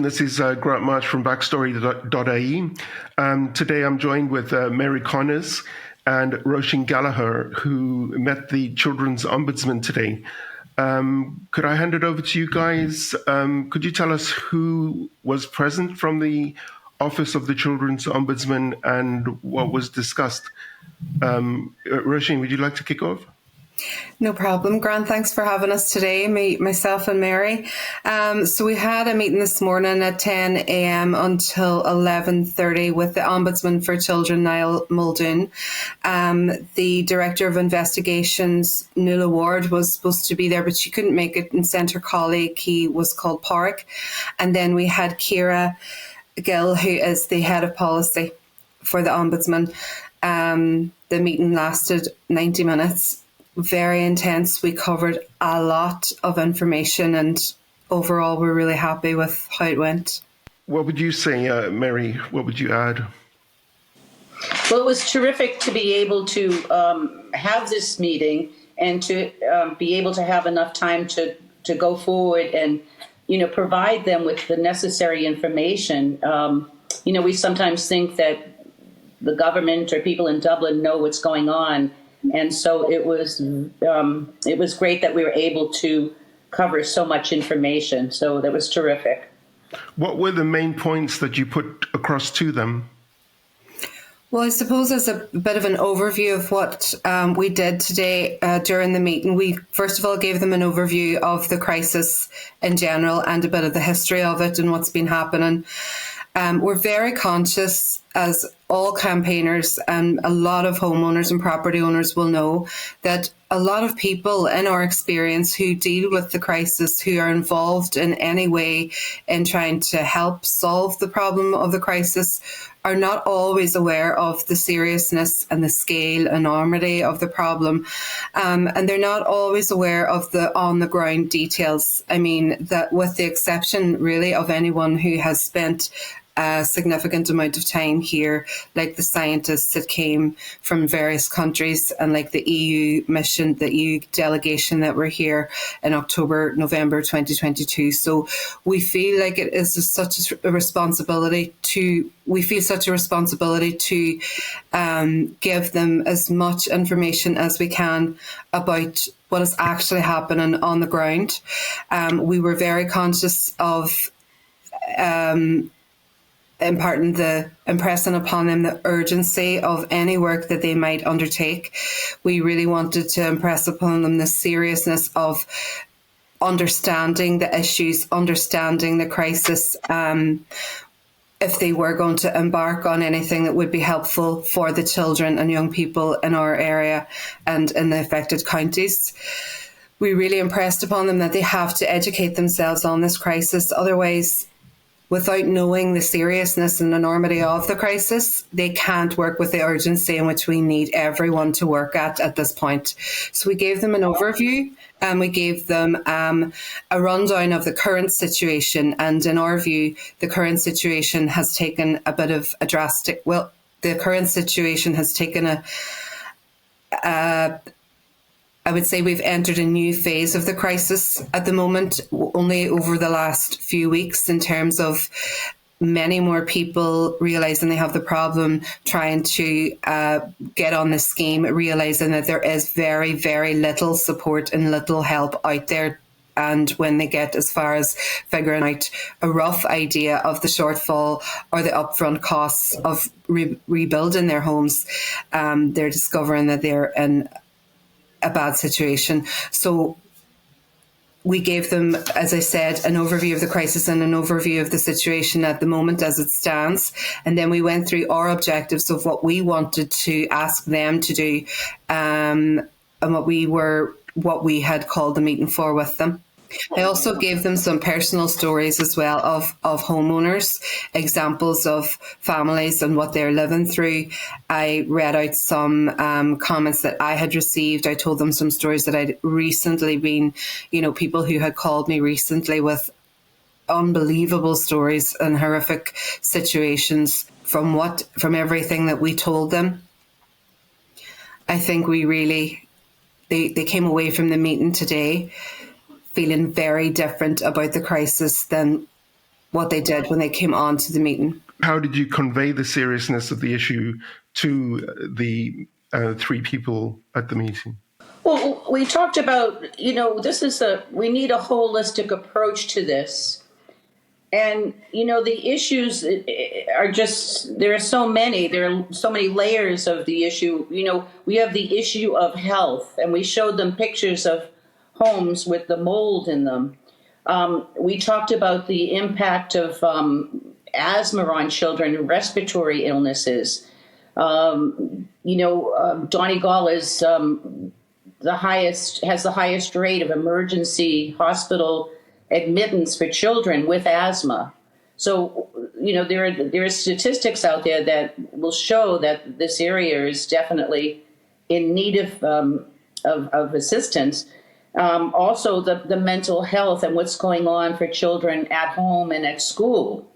This is Grant March from Backstory.ie. Today I'm joined with Mary Connors and Roisín Gallagher, who met the Children's Ombudsman today. Could I hand it over to you guys? Could you tell us who was present from the Office of the Children's Ombudsman and what was discussed? Roisín, would you like to kick off? No problem, Grant. Thanks for having us today, myself and Mary. So we had a meeting this morning at 10 a.m. until 11:30 with the Ombudsman for Children, Niall Muldoon. The Director of Investigations, Nuala Ward, was supposed to be there, but she couldn't make it and sent her colleague. He was called Pádraig. And then we had Ciara Gill, who is the Head of Policy for the Ombudsman. The meeting lasted 90 minutes. Very intense. We covered a lot of information and overall we're really happy with how it went. What would you say, Mary? What would you add? Well, it was terrific to be able to have this meeting and to be able to have enough time to go forward and, provide them with the necessary information. We sometimes think that the government or people in Dublin know what's going on. And so it was great that we were able to cover so much information. So that was terrific. What were the main points that you put across to them? Well, I suppose as a bit of an overview of what we did today during the meeting, we first of all gave them an overview of the crisis in general and a bit of the history of it and what's been happening. We're very conscious, as all campaigners and a lot of homeowners and property owners will know, that a lot of people in our experience who deal with the crisis, who are involved in any way in trying to help solve the problem of the crisis, are not always aware of the seriousness and the scale, enormity of the problem. And they're not always aware of the on-the-ground details. I mean, that with the exception really of anyone who has spent a significant amount of time here, like the scientists that came from various countries and like the EU mission, the EU delegation that were here in November 2022. So we feel like it is such a responsibility to give them as much information as we can about what is actually happening on the ground. We were very conscious of impressing upon them the urgency of any work that they might undertake. We really wanted to impress upon them the seriousness of understanding the issues, understanding the crisis, if they were going to embark on anything that would be helpful for the children and young people in our area and in the affected counties. We really impressed upon them that they have to educate themselves on this crisis. Otherwise, without knowing the seriousness and enormity of the crisis, they can't work with the urgency in which we need everyone to work at this point. So we gave them an overview and we gave them a rundown of the current situation. And in our view, the current situation has taken a bit of a drastic, the current situation has taken I would say we've entered a new phase of the crisis at the moment, only over the last few weeks, in terms of many more people realising they have the problem, trying to get on the scheme, realising that there is very, very little support and little help out there. And when they get as far as figuring out a rough idea of the shortfall or the upfront costs of rebuilding their homes, they're discovering that they're in a bad situation. So we gave them, as I said, an overview of the crisis and an overview of the situation at the moment as it stands. And then we went through our objectives of what we wanted to ask them to do, and what we had called the meeting for with them. I also gave them some personal stories as well of homeowners, examples of families and what they're living through. I read out some comments that I had received. I told them some stories that I'd recently been, people who had called me recently with unbelievable stories and horrific situations from everything that we told them. I think they came away from the meeting today feeling very different about the crisis than what they did when they came on to the meeting. How did you convey the seriousness of the issue to the three people at the meeting? Well, we talked about, we need a holistic approach to this. And, the issues are just, there are so many layers of the issue. We have the issue of health, and we showed them pictures of homes with the mold in them. We talked about the impact of asthma on children and respiratory illnesses. Donegal is has the highest rate of emergency hospital admittance for children with asthma. So, there are statistics out there that will show that this area is definitely in need of assistance. Also, the mental health and what's going on for children at home and at school.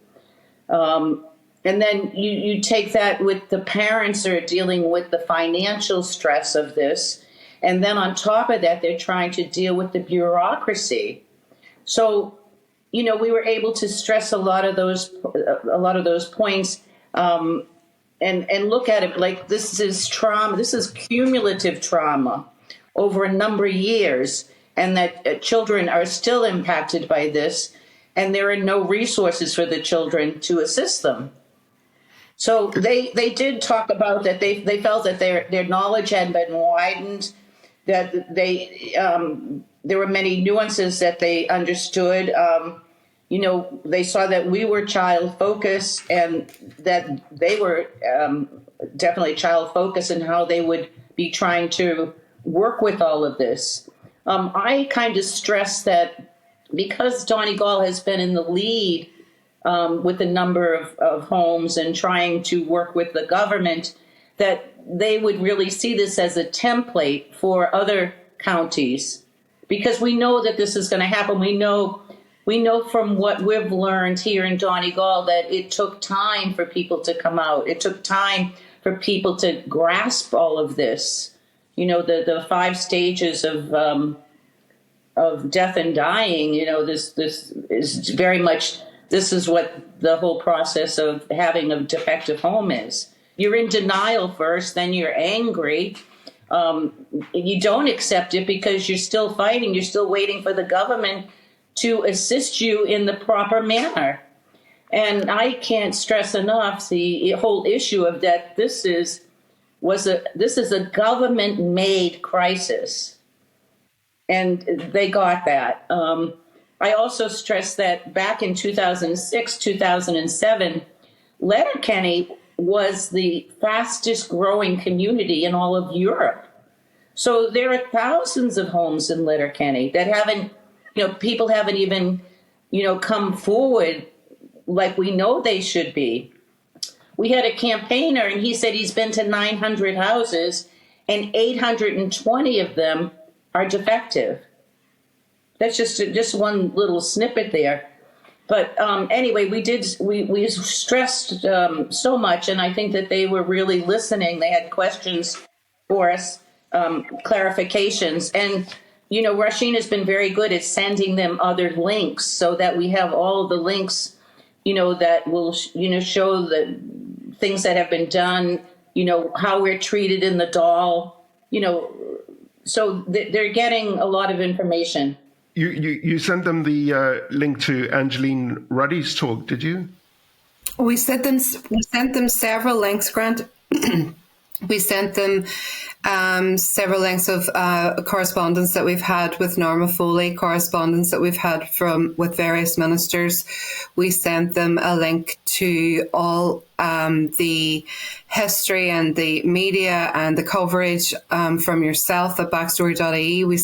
And then you take that with the parents are dealing with the financial stress of this. And then on top of that, they're trying to deal with the bureaucracy. So, we were able to stress a lot of those points, and look at it like this is trauma. This is cumulative trauma over a number of years, and that children are still impacted by this, and there are no resources for the children to assist them. So they did talk about that. They felt that their knowledge had been widened, that there were many nuances that they understood. They saw that we were child focused, and that they were definitely child focused in how they would be trying to work with all of this. I kind of stress that because Donegal has been in the lead with a number of homes and trying to work with the government, that they would really see this as a template for other counties, because we know that this is going to happen. We know from what we've learned here in Donegal that it took time for people to come out. It took time for people to grasp all of this. The 5 stages of death and dying. This is very much. This is what the whole process of having a defective home is. You're in denial first, then you're angry. You don't accept it because you're still fighting. You're still waiting for the government to assist you in the proper manner. And I can't stress enough the whole issue of that this is a government-made crisis. And they got that. I also stress that back in 2006, 2007, Letterkenny was the fastest growing community in all of Europe. So there are thousands of homes in Letterkenny that haven't, people haven't even, come forward like we know they should be. We had a campaigner, and he said he's been to 900 houses, and 820 of them are defective. That's just one little snippet there. But anyway, we stressed so much, and I think that they were really listening. They had questions for us, clarifications. And, Roisín has been very good at sending them other links so that we have all of the links, that will, show the things that have been done, how we're treated in the doll, so they're getting a lot of information. You sent them the link to Angeline Ruddy's talk, did you? We sent them several links, Grant. We sent them several links of correspondence that we've had with Norma Foley, correspondence that we've had with various ministers. We sent them a link to all the history and the media and the coverage from yourself at Backstory.ie. We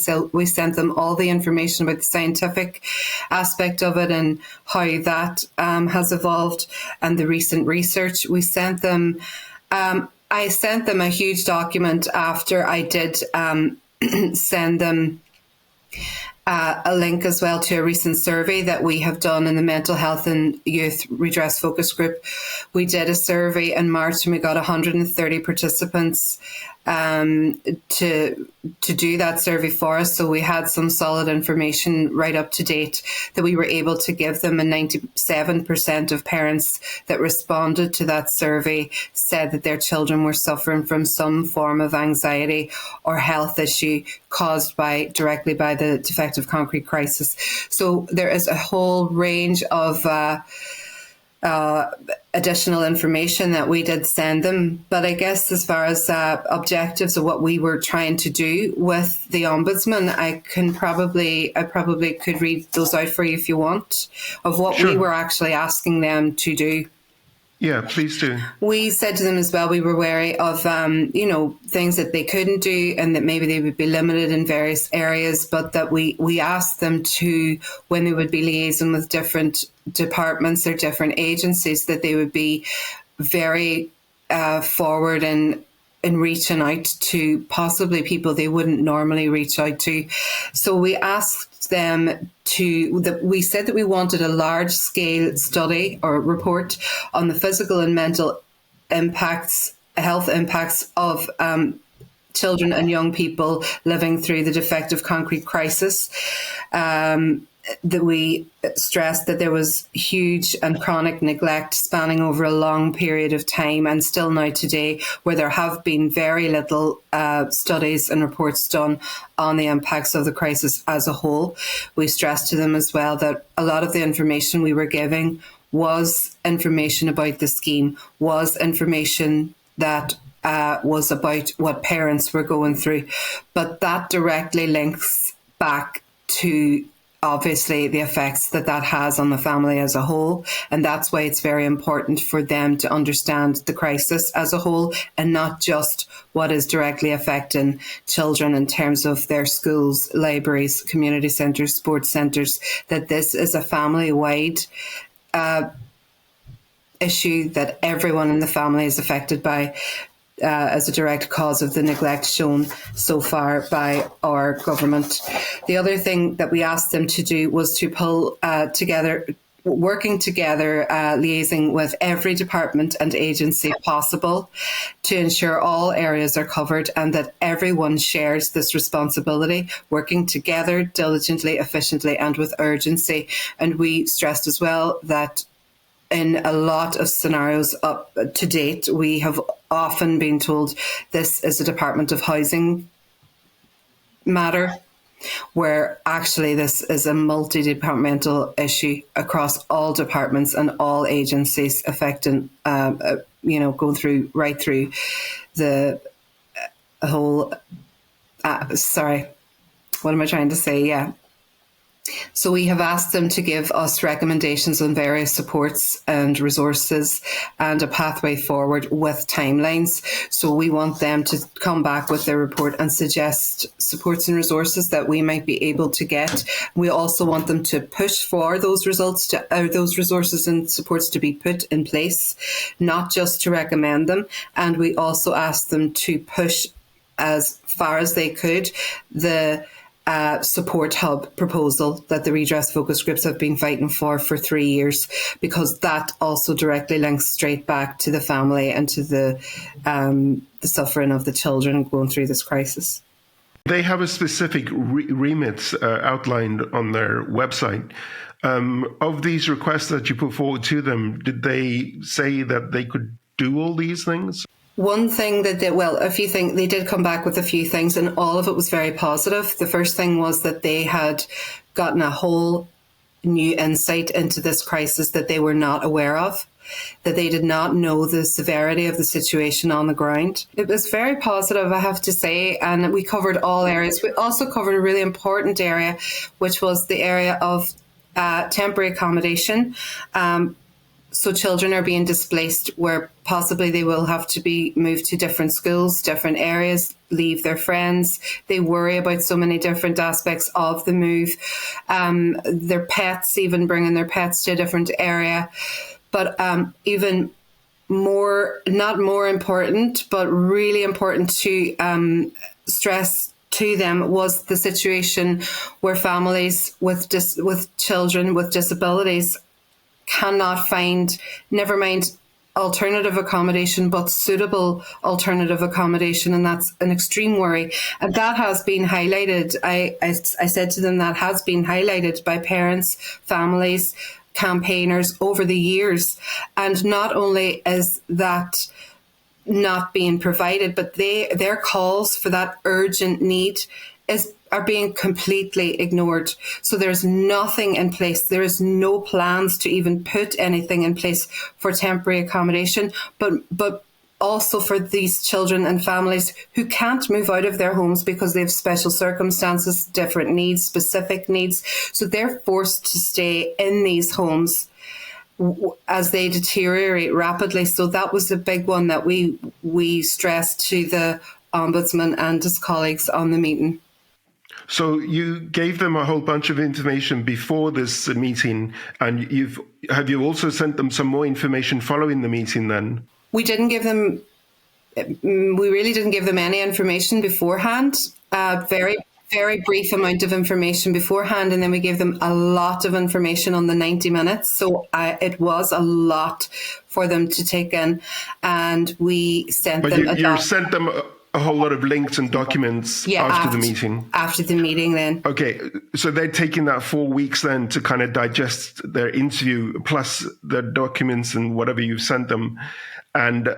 sent them all the information about the scientific aspect of it and how that has evolved and the recent research. We sent them. I sent them a huge document after I did send them a link as well to a recent survey that we have done in the Mental Health and Youth Redress Focus Group. We did a survey in March and we got 130 participants to do that survey for us. So we had some solid information right up to date that we were able to give them, and 97% of parents that responded to that survey said that their children were suffering from some form of anxiety or health issue caused directly by the defective concrete crisis. So there is a whole range of additional information that we did send them. But I guess as far as objectives of what we were trying to do with the Ombudsman, I probably could read those out for you if you want, of what Sure. we were actually asking them to do. Yeah, please do. We said to them as well, we were wary of, things that they couldn't do and that maybe they would be limited in various areas, but that we asked them to, when they would be liaising with different departments or different agencies, that they would be very forward in reaching out to possibly people they wouldn't normally reach out to. So we asked them we said that we wanted a large scale study or report on the physical and mental health impacts of children and young people living through the defective concrete crisis. That we stressed that there was huge and chronic neglect spanning over a long period of time, and still now today, where there have been very little studies and reports done on the impacts of the crisis as a whole. We stressed to them as well that a lot of the information we were giving was information about the scheme, was information that was about what parents were going through, but that directly links back to obviously the effects that has on the family as a whole. And that's why it's very important for them to understand the crisis as a whole, and not just what is directly affecting children in terms of their schools, libraries, community centres, sports centres, that this is a family-wide issue that everyone in the family is affected by, as a direct cause of the neglect shown so far by our government. The other thing that we asked them to do was to pull together, liaising with every department and agency possible to ensure all areas are covered and that everyone shares this responsibility, working together diligently, efficiently and with urgency. And we stressed as well that in a lot of scenarios up to date, we have often been told this is a Department of Housing matter, where actually this is a multi-departmental issue across all departments and all agencies, affecting, going through the whole, what am I trying to say? Yeah. So we have asked them to give us recommendations on various supports and resources and a pathway forward with timelines. So we want them to come back with their report and suggest supports and resources that we might be able to get. We also want them to push for those those resources and supports to be put in place, not just to recommend them. And we also asked them to push as far as they could the support hub proposal that the redress focus groups have been fighting for 3 years, because that also directly links straight back to the family and to the suffering of the children going through this crisis. They have a specific remit outlined on their website. Of these requests that you put forward to them, did they say that they could do all these things? One thing that a few things, they did come back with a few things, and all of it was very positive. The first thing was that they had gotten a whole new insight into this crisis that they were not aware of, that they did not know the severity of the situation on the ground. It was very positive, I have to say, and we covered all areas. We also covered a really important area, which was the area of temporary accommodation. So children are being displaced where possibly they will have to be moved to different schools, different areas, leave their friends. They worry about so many different aspects of the move. Their pets, even bringing their pets to a different area. But even more, not more important, but really important to stress to them was the situation where families with children with disabilities cannot find, never mind alternative accommodation, but suitable alternative accommodation, and that's an extreme worry. And that has been highlighted. I said to them that has been highlighted by parents, families, campaigners over the years. And not only is that not being provided, but their calls for that urgent need are being completely ignored. So there's nothing in place. There is no plans to even put anything in place for temporary accommodation, but also for these children and families who can't move out of their homes because they have special circumstances, different needs, specific needs. So they're forced to stay in these homes as they deteriorate rapidly. So that was a big one that we stressed to the Ombudsman and his colleagues on the meeting. So you gave them a whole bunch of information before this meeting, and have you also sent them some more information following the meeting then? We really didn't give them any information beforehand. Very, very brief amount of information beforehand, and then we gave them a lot of information on the 90 minutes. So it was a lot for them to take in, and we sent them. But you sent them a whole lot of links and documents after the meeting. After the meeting, then. Okay, so they're taking that 4 weeks then to kind of digest their interview plus the documents and whatever you've sent them, and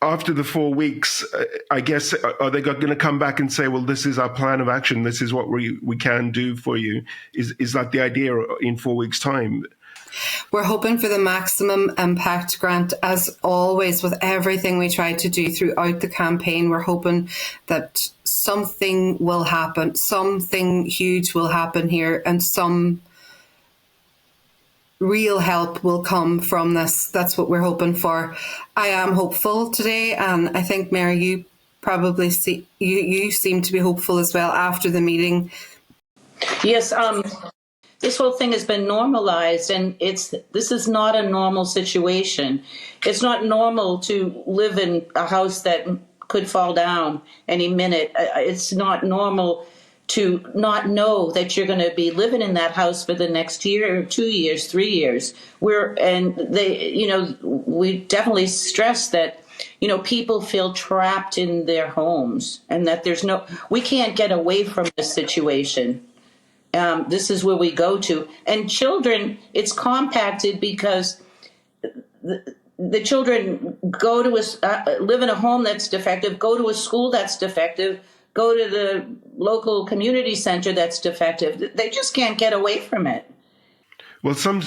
after the 4 weeks, I guess, are they going to come back and say, well, this is our plan of action, this is what we can do for you? Is that the idea in 4 weeks' time? We're hoping for the maximum impact grant, as always, with everything we try to do throughout the campaign. We're hoping that something will happen, something huge will happen here, and some real help will come from this. That's what we're hoping for. I am hopeful today, and I think, Mary, you probably you seem to be hopeful as well after the meeting. Yes, this whole thing has been normalized, and this is not a normal situation. It's not normal to live in a house that could fall down any minute. It's not normal to not know that you're going to be living in that house for the next year, 2 years, 3 years. We definitely stress that, people feel trapped in their homes, and that we can't get away from this situation. This is where we go to. And children, it's compacted because the children go to live in a home that's defective, go to a school that's defective, go to the local community center that's defective. They just can't get away from it. Well, some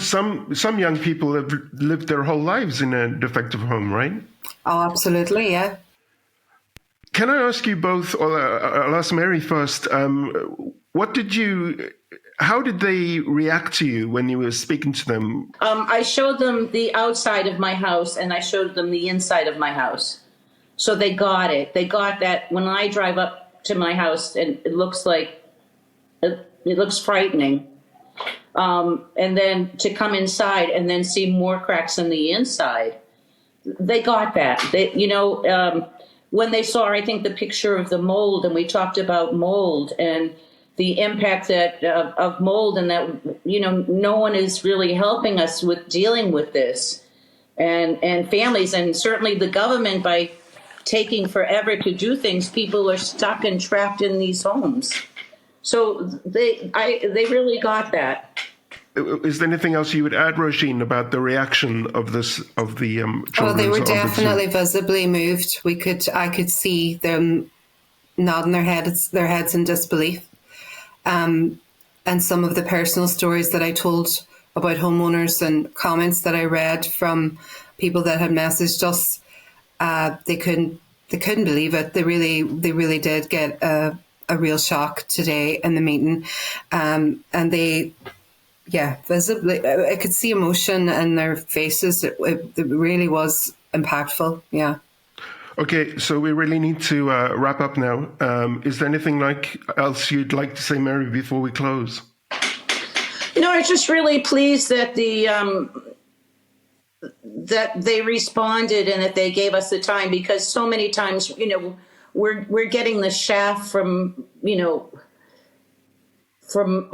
young people have lived their whole lives in a defective home, right? Oh, absolutely, yeah. Can I ask you both, or I'll ask Mary first, how did they react to you when you were speaking to them? I showed them the outside of my house, and I showed them the inside of my house. So they got it. They got that when I drive up to my house, and it looks frightening. And then to come inside and then see more cracks in the inside. They got that. When they saw, I think, the picture of the mold, and we talked about mold and the impact of mold, and that, no one is really helping us with dealing with this, and families, and certainly the government, by taking forever to do things, people are stuck and trapped in these homes. So they really got that. Is there anything else you would add, Roisín, about the reaction of the children's Oh, they were ombudsman? definitely visibly moved. I could see them nodding their heads in disbelief. And some of the personal stories that I told about homeowners and comments that I read from people that had messaged us, they couldn't believe it. They really did get a real shock today in the meeting, and they. Yeah, visibly, I could see emotion in their faces. It really was impactful. Yeah. Okay, so we really need to wrap up now. Is there anything else you'd like to say, Mary, before we close? I'm just really pleased that that they responded and that they gave us the time, because so many times, we're getting the shaft from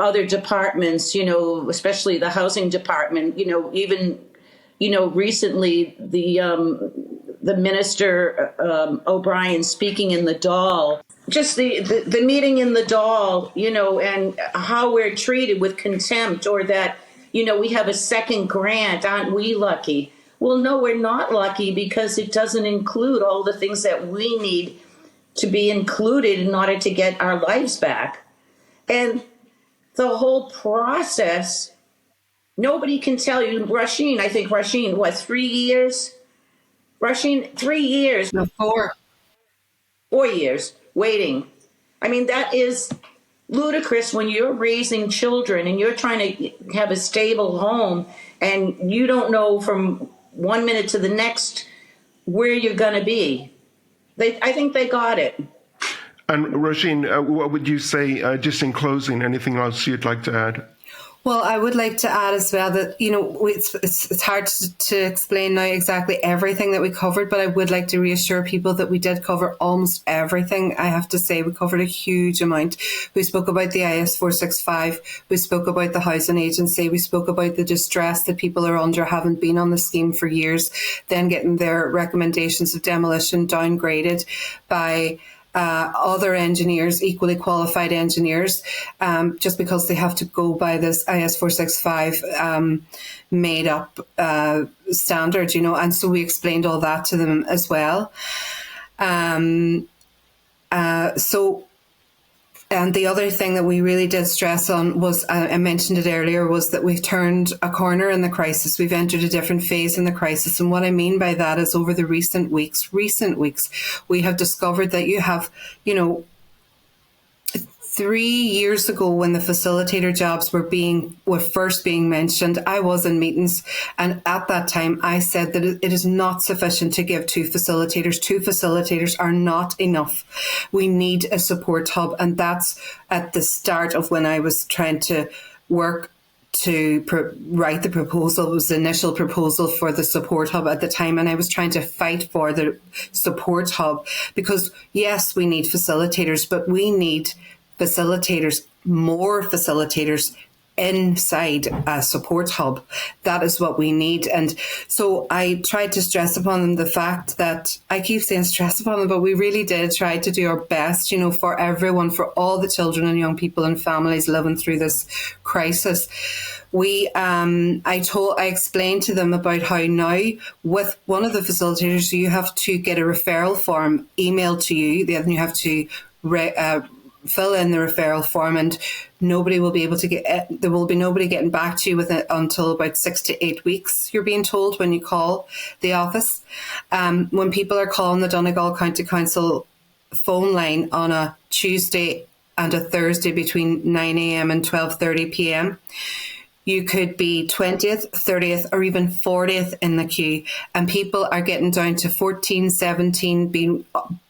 other departments, especially the housing department, even recently the minister O'Brien speaking in the Dáil, just the meeting in the Dáil, and how we're treated with contempt, or that, we have a second grant. Aren't we lucky? Well, no, we're not lucky, because it doesn't include all the things that we need to be included in order to get our lives back. And the whole process, nobody can tell you. Roisín, what, 3 years? Roisín, 3 years. No, 4. 4 years waiting. I mean, that is ludicrous when you're raising children and you're trying to have a stable home, and you don't know from 1 minute to the next where you're going to be. I think they got it. And Roisín, what would you say, just in closing, anything else you'd like to add? Well, I would like to add as well that, it's hard to explain now exactly everything that we covered, but I would like to reassure people that we did cover almost everything. I have to say we covered a huge amount. We spoke about the IS 465. We spoke about the housing agency. We spoke about the distress that people are under, having been on the scheme for years, then getting their recommendations of demolition downgraded by other engineers, equally qualified engineers, just because they have to go by this IS 465 made up standard, and so we explained all that to them as well. And the other thing that we really did stress on was, I mentioned it earlier, was that we've turned a corner in the crisis. We've entered a different phase in the crisis. And what I mean by that is, over the recent weeks, we have discovered that you have, 3 years ago, when the facilitator jobs were first being mentioned, I was in meetings, and at that time I said that it is not sufficient to give 2 facilitators. 2 facilitators are not enough. We need a support hub, and that's at the start of when I was trying to work to write the proposal. It was the initial proposal for the support hub at the time, and I was trying to fight for the support hub, because yes, we need facilitators, but we need more facilitators inside a support hub. That is what we need. And so I tried to stress upon them the fact that, I keep saying stress upon them, but we really did try to do our best, for everyone, for all the children and young people and families living through this crisis. I explained to them about how now, with one of the facilitators, you have to get a referral form emailed to you. Then you have to fill in the referral form, and nobody will be able to there will be nobody getting back to you with it until about 6 to 8 weeks, you're being told, when you call the office. When people are calling the Donegal County Council phone line on a Tuesday and a Thursday between 9 a.m. and 12:30 p.m., you could be 20th, 30th, or even 40th in the queue, and people are getting down to 14, 17,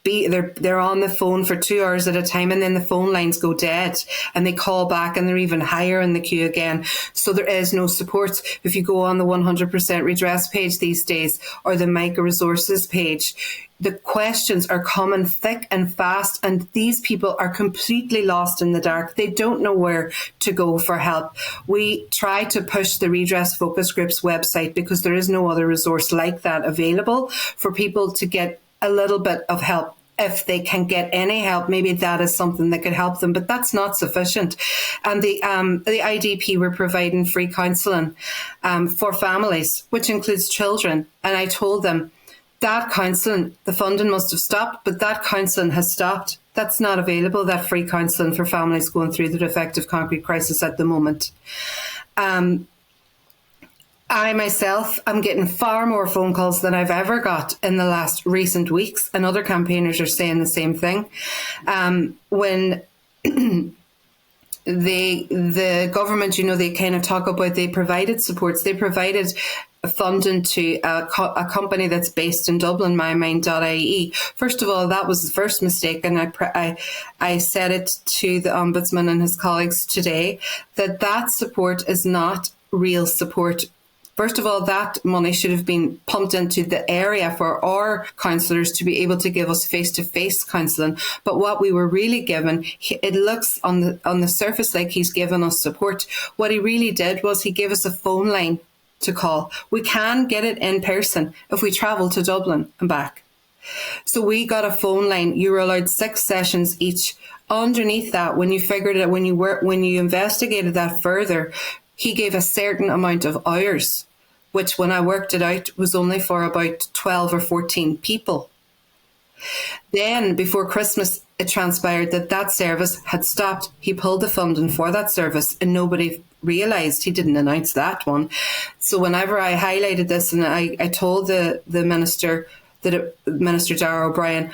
they're on the phone for 2 hours at a time, and then the phone lines go dead, and they call back, and they're even higher in the queue again. So there is no support. If you go on the 100% Redress page these days, or the Micro Resources page, the questions are coming thick and fast, and these people are completely lost in the dark. They don't know where to go for help. We try to push the Redress Focus Groups website, because there is no other resource like that available for people to get a little bit of help. If they can get any help, maybe that is something that could help them, but that's not sufficient. And the IDP were providing free counselling for families, which includes children. And I told them that counselling, the funding must have stopped, but that counselling has stopped. That's not available, that free counselling for families going through the defective concrete crisis at the moment. I myself am getting far more phone calls than I've ever got in the last recent weeks, and other campaigners are saying the same thing. When the government, they kind of talk about, they provided supports, they provided funding to a company that's based in Dublin, mymind.ie. First of all, that was the first mistake, and I said it to the Ombudsman and his colleagues today, that support is not real support. First of all, that money should have been pumped into the area for our counsellors to be able to give us face-to-face counselling. But what we were really given, it looks on the surface like he's given us support. What he really did was he gave us a phone line to call. We can get it in person if we travel to Dublin and back. So we got a phone line. You were allowed 6 sessions each. Underneath that, when you figured it, when you investigated that further, he gave a certain amount of hours, which when I worked it out was only for about 12 or 14 people. Then before Christmas, it transpired that that service had stopped. He pulled the funding for that service and nobody realised. He didn't announce that one. So whenever I highlighted this and I told the minister, Minister Darragh O'Brien,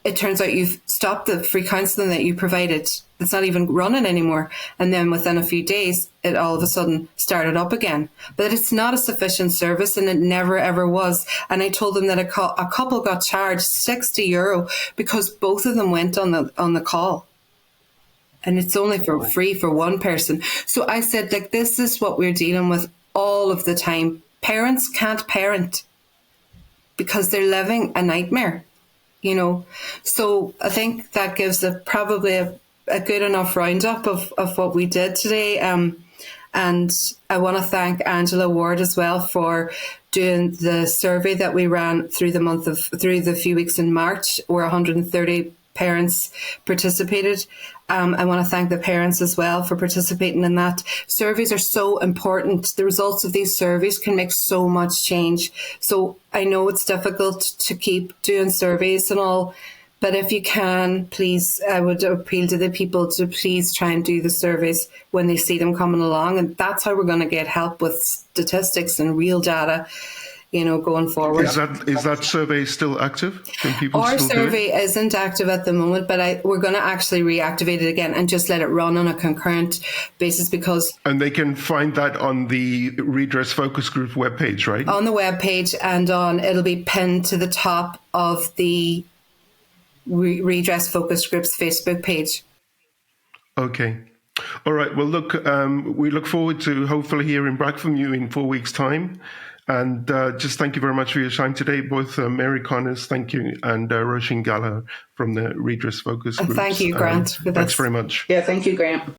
it turns out you've stopped the free counselling that you provided. It's not even running anymore. And then within a few days, it all of a sudden started up again. But it's not a sufficient service and it never, ever was. And I told them that a couple got charged €60 because both of them went on the call. And it's only for free for one person. So I said, like, this is what we're dealing with all of the time. Parents can't parent because they're living a nightmare, you know. So I think that gives probably a good enough roundup of what we did today. And I want to thank Angela Ward as well for doing the survey that we ran through the few weeks in March, where 130 parents participated. I want to thank the parents as well for participating in that. Surveys are so important. The results of these surveys can make so much change. So I know it's difficult to keep doing surveys and all, but if you can, please, I would appeal to the people to please try and do the surveys when they see them coming along. And that's how we're going to get help with statistics and real data, you know, going forward. Is that survey still active? Can people Our still survey do it? isn't active at the moment, but we're going to actually reactivate it again and just let it run on a concurrent basis because... And they can find that on the Redress Focus Group webpage, right? On the webpage and it'll be pinned to the top of the Redress Focus Group's Facebook page. Okay. All right. Well, look, we look forward to hopefully hearing back from you in 4 weeks' time. And just thank you very much for your time today, both Mary Connors, thank you, and Roisín Gallagher from the Redress Focus Group. And thank you, Grant, for this. Thanks very much. Yeah, thank you, Grant.